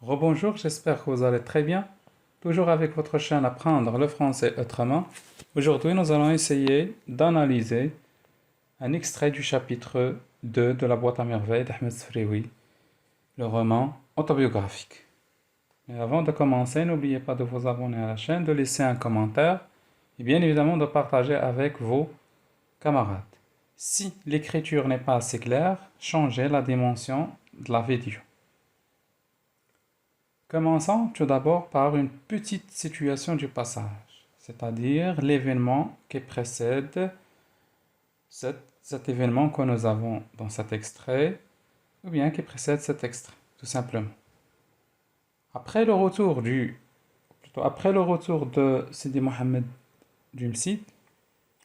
Rebonjour, j'espère que vous allez très bien. Toujours avec votre chaîne Apprendre le français autrement. Aujourd'hui, nous allons essayer d'analyser un extrait du chapitre 2 de La boîte à merveilles d'Ahmed Sfrioui, le roman autobiographique. Mais avant de commencer, n'oubliez pas de vous abonner à la chaîne, de laisser un commentaire et bien évidemment de partager avec vos camarades. Si l'écriture n'est pas assez claire, changez la dimension de la vidéo. Commençons tout d'abord par une petite situation du passage, c'est-à-dire l'événement qui précède cet événement que nous avons dans cet extrait, ou bien qui précède cet extrait, tout simplement. Après le retour de Sidi Mohamed du Msid,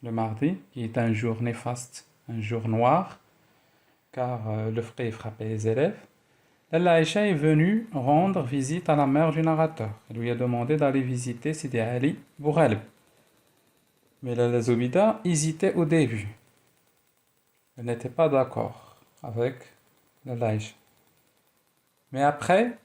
le mardi, qui est un jour néfaste, un jour noir, car le frère frappait les élèves, Lalla Aïcha est venue rendre visite à la mère du narrateur. Elle lui a demandé d'aller visiter Sidi Ali Bouralib. Mais Lalla Zoubida hésitait au début. Elle n'était pas d'accord avec Lalla Aïcha. Mais après,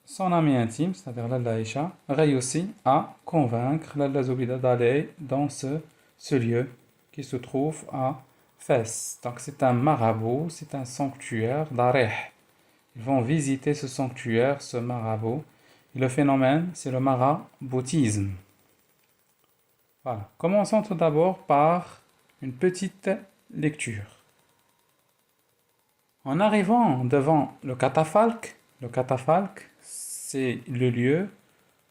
son ami intime, c'est-à-dire Lalla Aïcha, réussit à convaincre Lalla Zoubida d'aller dans ce lieu qui se trouve à Fès. Donc c'est un marabout, c'est un sanctuaire d'Areh. Ils vont visiter ce sanctuaire, ce marabout. Et le phénomène, c'est le maraboutisme. Voilà. Commençons tout d'abord par une petite lecture. En arrivant devant le catafalque, c'est le lieu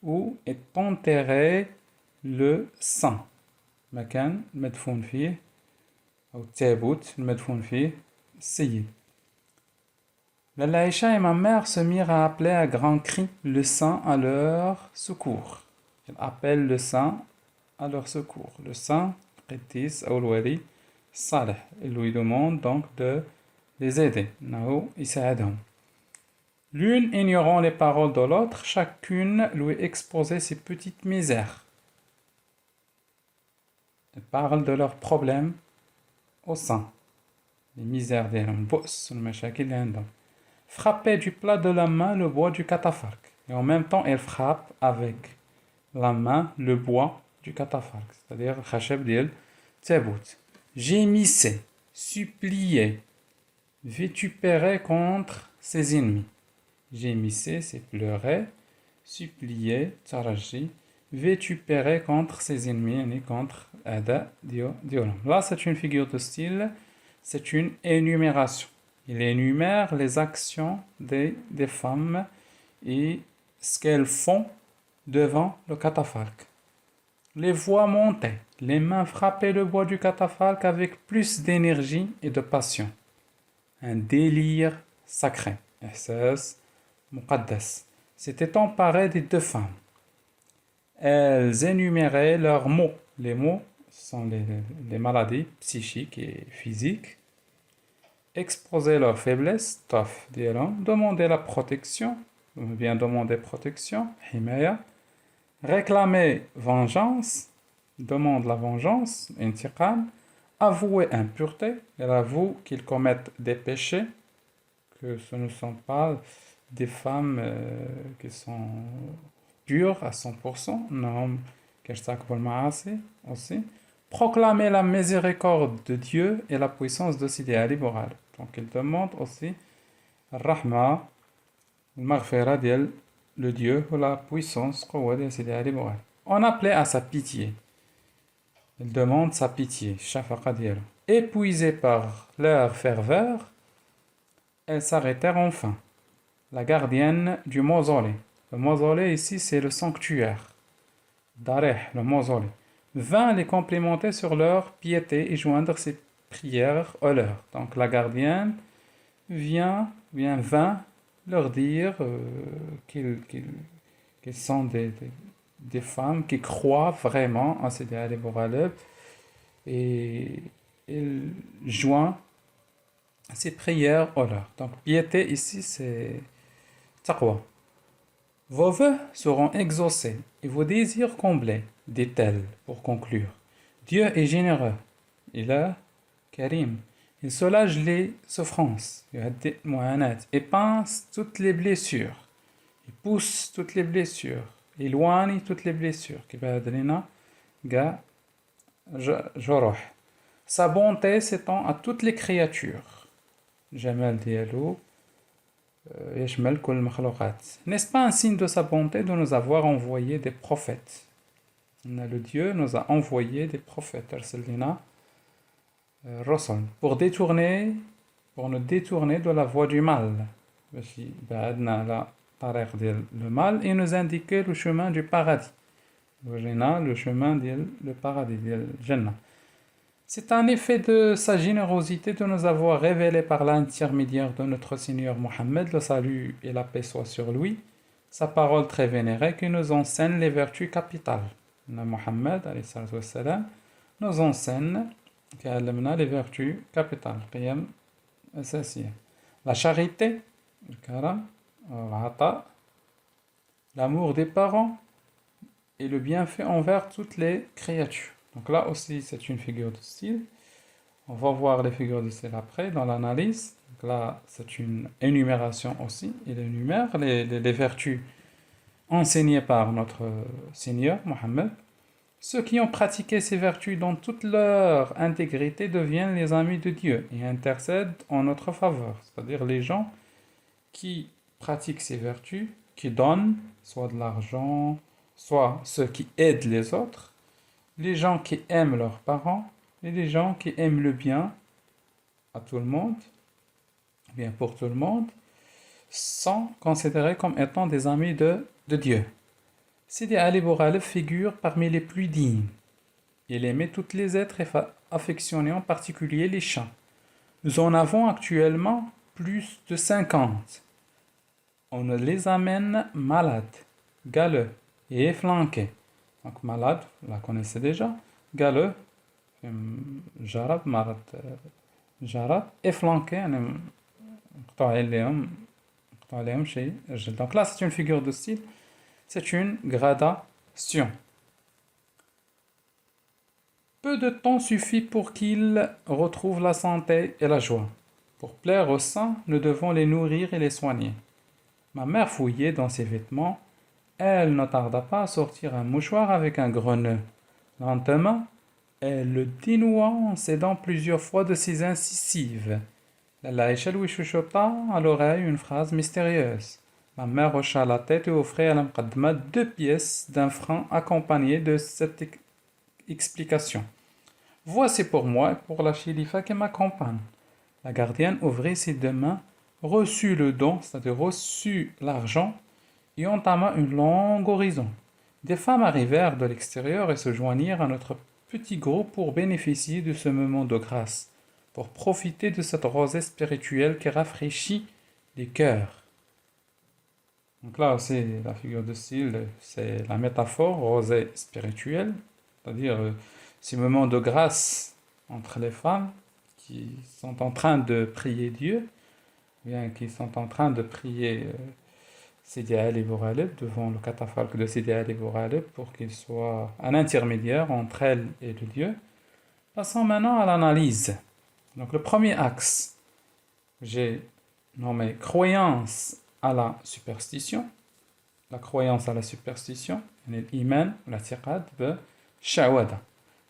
où est enterré le saint. مكان المدفون فيه أو التابوت المدفون فيه السيد. Lalla Aïcha et ma mère se mirent à appeler à grands cris le saint à leur secours. Ils appellent le saint à leur secours. Le saint, Qidis ou Wali Saleh. Ils lui demandent donc de les aider. L'une ignorant les paroles de l'autre, chacune lui exposait ses petites misères. Ils parlent de leurs problèmes au saint. Les misères des boss, le mashakil l'indam. Frapper du plat de la main le bois du catafalque. Et en même temps, elle frappe avec la main le bois du catafalque. C'est-à-dire le khashab diyal tabout. Gémissait, suppliait, vitupérait contre ses ennemis. Gémissait, c'est pleurer. Suppliait, taraji. Vitupérait contre ses ennemis, et contre Ada Diolam. Là, c'est une figure de style, c'est une énumération. Il énumère les actions des femmes et ce qu'elles font devant le catafalque. Les voix montaient, les mains frappaient le bois du catafalque avec plus d'énergie et de passion. Un délire sacré, ihsas muqaddas, s'était emparé des deux femmes. Elles énuméraient leurs maux. Les maux sont les maladies psychiques et physiques. Exposer leur faiblesse, taf, demander la protection, bien demander protection, himaya, réclamer vengeance, demande la vengeance, intiqam, avouer impureté, elle avoue qu'ils commettent des péchés, que ce ne sont pas des femmes qui sont pures à 100%, non, aussi. Proclamer la miséricorde de Dieu et la puissance de Sidi Ali Bouralib. Donc il demande aussi Rahma, Maghfira diel, le Dieu ou la puissance de Sidi Ali Bouralib. On appelait à sa pitié. Il demande sa pitié, Shafaqa diel. Épuisées par leur ferveur, elles s'arrêtèrent enfin. La gardienne du mausolée. Le mausolée ici c'est le sanctuaire. Dareh, le mausolée. Vint les complimenter sur leur piété et joindre ses prières aux leurs. Donc la gardienne vint leur dire qu'ils sont des femmes qui croient vraiment à Sidi Ali Bouralib et il joint ses prières aux leurs. Donc piété ici c'est taqwa. Vos vœux seront exaucés et vos désirs comblés, dit-elle pour conclure. Dieu est généreux, il est Karim. Il soulage les souffrances, et pince toutes les blessures. Il pousse toutes les blessures. Il éloigne toutes les blessures. كيبعد لنا كاع جروح. Sa bonté s'étend à toutes les créatures. الجمال ديالو يشمل كل المخلوقات. N'est-ce pas un signe de sa bonté de nous avoir envoyé des prophètes? Le Dieu nous a envoyé des prophètes. أرسل لنا الرسل pour nous détourner de la voie du mal. باش يبعدنا على طريق ديال le mal et nous indiquer le chemin du paradis. Le chemin ديال le paradis ديال الجنة. C'est un effet de sa générosité de nous avoir révélé par l'intermédiaire de notre Seigneur Mohammed, le salut et la paix soient sur lui, sa parole très vénérée qui nous enseigne les vertus capitales. Mohammed nous enseigne les vertus capitales, la charité, le karam, l'amour des parents et le bienfait envers toutes les créatures. Donc là aussi, c'est une figure de style. On va voir les figures de style après dans l'analyse. Donc là, c'est une énumération aussi. Il énumère les vertus enseignées par notre Seigneur Mohammed. Ceux qui ont pratiqué ces vertus dans toute leur intégrité deviennent les amis de Dieu et intercèdent en notre faveur. C'est-à-dire les gens qui pratiquent ces vertus, qui donnent soit de l'argent, soit ceux qui aident les autres, les gens qui aiment leurs parents et les gens qui aiment le bien à tout le monde, bien pour tout le monde, sont considérés comme étant des amis de Dieu. Sidi Ali Bouralef figure parmi les plus dignes. Il aimait tous les êtres et affectionnait en particulier les chiens. Nous en avons actuellement plus de 50. On les amène malades, galeux et efflanqués. Donc malade, vous la connaissez déjà. Galeux, jarab, marad, jarab, efflanqué, donc là c'est une figure de style, c'est une gradation. Peu de temps suffit pour qu'ils retrouvent la santé et la joie. Pour plaire aux saints, nous devons les nourrir et les soigner. Ma mère fouillait dans ses vêtements. Elle ne tarda pas à sortir un mouchoir avec un gros nœud. Lentement, elle le dénoua en s'aidant plusieurs fois de ses incisives. La Aïcha lui chuchota à l'oreille une phrase mystérieuse. Ma mère hocha la tête et offrit à l'Amqadma 2 pièces d'un franc accompagnées de cette explication. Voici pour moi et pour la chilifa qui m'accompagne. La gardienne ouvrit ses 2 mains, reçut le don, c'est-à-dire reçut l'argent, et entama une longue oraison. Des femmes arrivèrent de l'extérieur et se joignirent à notre petit groupe pour bénéficier de ce moment de grâce, pour profiter de cette rosée spirituelle qui rafraîchit les cœurs. Donc là aussi, la figure de style, c'est la métaphore rosée spirituelle, c'est-à-dire ces moments de grâce entre les femmes qui sont en train de prier Dieu, bien qui sont en train de prier Sidi Ali Bouraleb devant le catafalque de Sidi Ali Bouraleb pour qu'il soit un intermédiaire entre elle et le Dieu. Passons maintenant à l'analyse. Donc le premier axe, j'ai nommé croyance à la superstition. La croyance à la superstition, l'iman, la tiqad, shawada.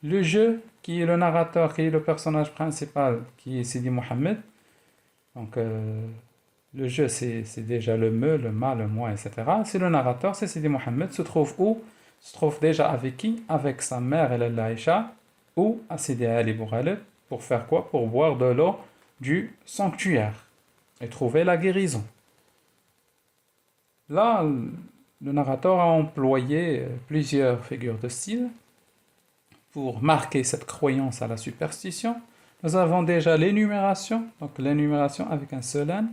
Le jeu, qui est le narrateur, qui est le personnage principal, qui est Sidi Mohammed. Donc le jeu, c'est déjà le me, le ma, le moi, etc. C'est le narrateur, c'est Sidi Mohammed. Se trouve où? Se trouve déjà avec qui? Avec sa mère, El Aïcha, ou à Sidi Ali Bouraleb. Pour faire quoi? Pour boire de l'eau du sanctuaire et trouver la guérison. Là, le narrateur a employé plusieurs figures de style pour marquer cette croyance à la superstition. Nous avons déjà l'énumération, donc l'énumération avec un seul N.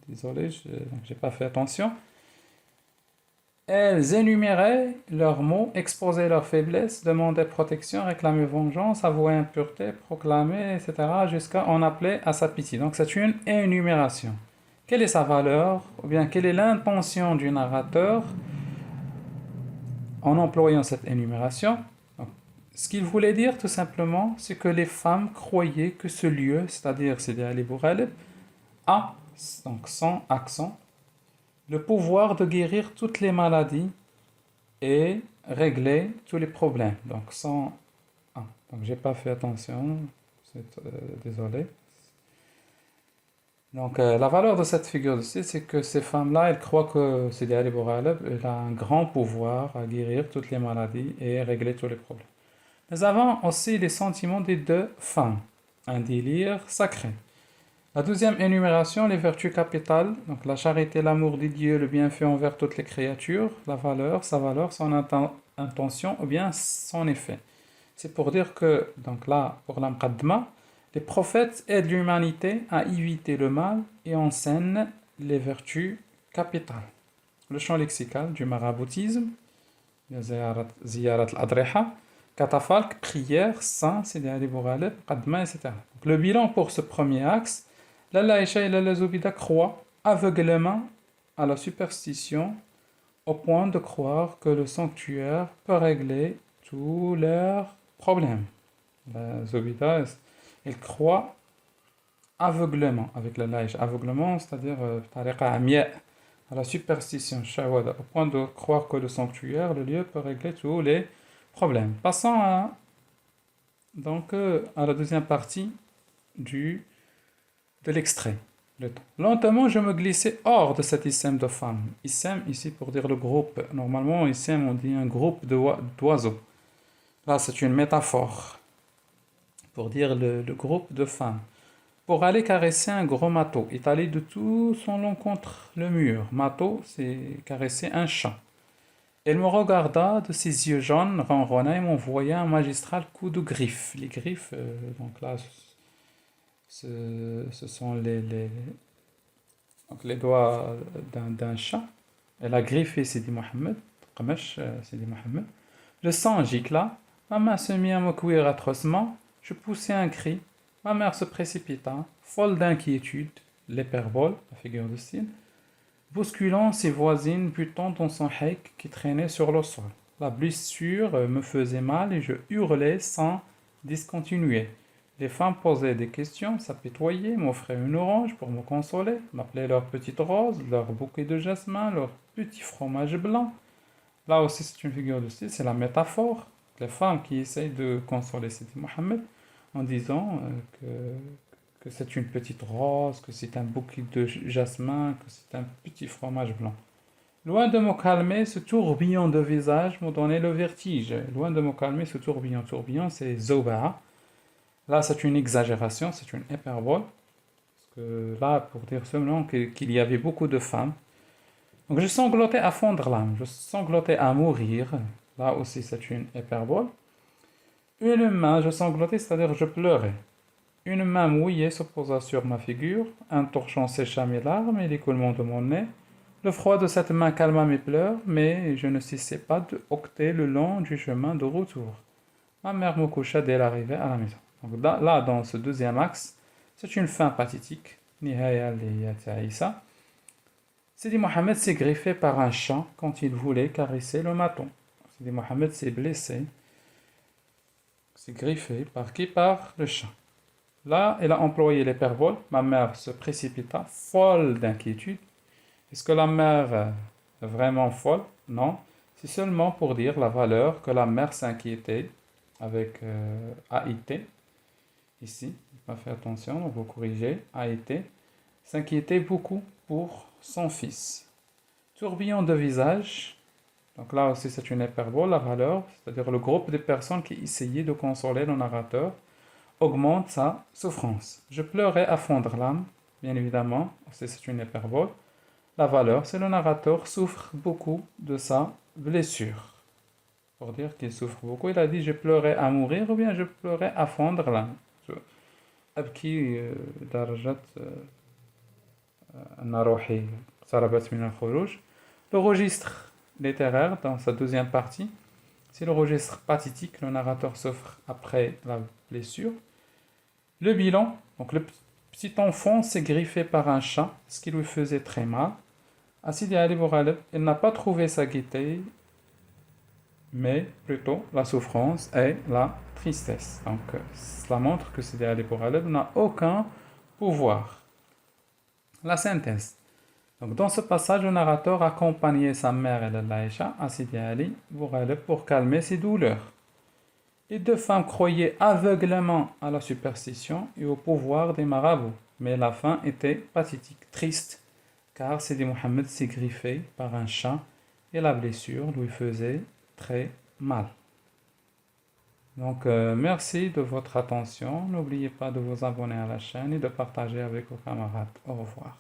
Désolé, je n'ai pas fait attention. Elles énuméraient leurs mots, exposaient leurs faiblesses, demandaient protection, réclamaient vengeance, avouaient impureté, proclamaient, etc. jusqu'à en appeler à sa pitié. Donc c'est une énumération. Quelle est sa valeur, ou bien quelle est l'intention du narrateur en employant cette énumération? Donc, ce qu'il voulait dire tout simplement, c'est que les femmes croyaient que ce lieu, c'est-à-dire Sidi Ali Bouraleb, a, donc sans accent, le pouvoir de guérir toutes les maladies et régler tous les problèmes. Donc, sans... Ah, donc j'ai pas fait attention, désolé. Donc, la valeur de cette figure de style, c'est que ces femmes-là, elles croient que Sidi Ali Bouraleb, elle a un grand pouvoir à guérir toutes les maladies et régler tous les problèmes. Nous avons aussi les sentiments des deux femmes, un délire sacré. La deuxième énumération, les vertus capitales, donc la charité, l'amour des dieux, le bienfait envers toutes les créatures, la valeur, sa valeur, son intention ou bien son effet. C'est pour dire que, donc là, pour l'Amqadma, les prophètes aident l'humanité à éviter le mal et enseignent les vertus capitales. Le champ lexical du maraboutisme, ziyarat al-adreha, catafalque, prière, saint, Sidi Ali Bouraleb, qadma, etc. Donc, le bilan pour ce premier axe, Lalla Aïcha et Lalla Zoubida croient aveuglément à la superstition au point de croire que le sanctuaire peut régler tous leurs problèmes. La Zoubida, elle croit aveuglément avec la Aïcha. Aveuglement, c'est-à-dire tariqa amia, à la superstition, shawada, au point de croire que le sanctuaire, le lieu, peut régler tous les problèmes. Passons donc, à la deuxième partie de l'extrait. Lentement, je me glissais hors de cet isem de femmes. Isem, ici, pour dire le groupe. Normalement, isem, on dit un groupe d'oiseaux. Là, c'est une métaphore pour dire le groupe de femmes. Pour aller caresser un gros mâteau, étalé de tout son long contre le mur. Mâteau, c'est caresser un chat. Elle me regarda de ses yeux jaunes, ronronna et m'envoya un magistral coup de griffe. Les griffes, donc là, ce sont donc les doigts d'un chat. Elle a griffé Sidi Mohammed, Qamash, Sidi Mohammed. Le sang gicla, ma main se mit à me cuire atrocement, je poussai un cri, ma mère se précipita, folle d'inquiétude, l'hyperbole, la figure de style, bousculant ses voisines butant dans son haïk qui traînait sur le sol. La blessure me faisait mal et je hurlais sans discontinuer. Les femmes posaient des questions, s'apitoyaient, m'offraient une orange pour me consoler, m'appelaient leur petite rose, leur bouquet de jasmin, leur petit fromage blanc. Là aussi, c'est une figure de style, c'est la métaphore. Les femmes qui essayent de consoler Sidi Mohammed en disant que c'est une petite rose, que c'est un bouquet de jasmin, que c'est un petit fromage blanc. Loin de me calmer, ce tourbillon de visage me donnait le vertige. Loin de me calmer, ce tourbillon. Tourbillon, c'est Zoba. Là, c'est une exagération, c'est une hyperbole. Parce que là, pour dire seulement qu'il y avait beaucoup de femmes. Donc, je sanglotais à fondre l'âme, je sanglotais à mourir. Là aussi, c'est une hyperbole. Une main, je sanglotais, c'est-à-dire je pleurais. Une main mouillée se posa sur ma figure, un torchon sécha mes larmes et l'écoulement de mon nez. Le froid de cette main calma mes pleurs, mais je ne cessais pas de hoqueter le long du chemin de retour. Ma mère me coucha dès l'arrivée à la maison. Donc là, dans ce deuxième axe, c'est une fin pathétique. Nihaya li Isa. Sidi Mohammed s'est griffé par un chat quand il voulait caresser le maton. Sidi Mohammed s'est blessé, s'est griffé par qui? Par le chat. Là, elle a employé l'hyperbole. Ma mère se précipita, folle d'inquiétude. Est-ce que la mère est vraiment folle? Non. C'est seulement pour dire la valeur que la mère s'inquiétait avec AIT. Ici, pas fait attention, on va corriger. AIT s'inquiétait beaucoup pour son fils. Tourbillon de visage. Donc là aussi, c'est une hyperbole, la valeur, c'est-à-dire le groupe de personnes qui essayaient de consoler le narrateur augmente sa souffrance. Je pleurais à fondre l'âme, bien évidemment, aussi c'est une hyperbole. La valeur, c'est le narrateur souffre beaucoup de sa blessure. Pour dire qu'il souffre beaucoup, il a dit je pleurais à mourir ou bien je pleurais à fondre l'âme. أبكي درجة أن روحي اقتربت من الخروج. Le registre littéraire dans sa deuxième partie, c'est le registre pathétique, le narrateur souffre après la blessure. Le bilan, donc le petit enfant s'est griffé par un chat, ce qui lui faisait très mal. Sidi Ali Bouraleb, il n'a pas trouvé sa gaieté, mais plutôt la souffrance et la tristesse. Donc cela montre que Sidi Ali Bouraleb n'a aucun pouvoir. La synthèse. Donc, dans ce passage, le narrateur accompagnait sa mère, Aïcha, à Sidi Ali, pour calmer ses douleurs. Les deux femmes croyaient aveuglément à la superstition et au pouvoir des marabouts, mais la fin était pathétique, triste, car Sidi Mohammed s'est griffé par un chat et la blessure lui faisait très mal. Donc, merci de votre attention. N'oubliez pas de vous abonner à la chaîne et de partager avec vos camarades. Au revoir.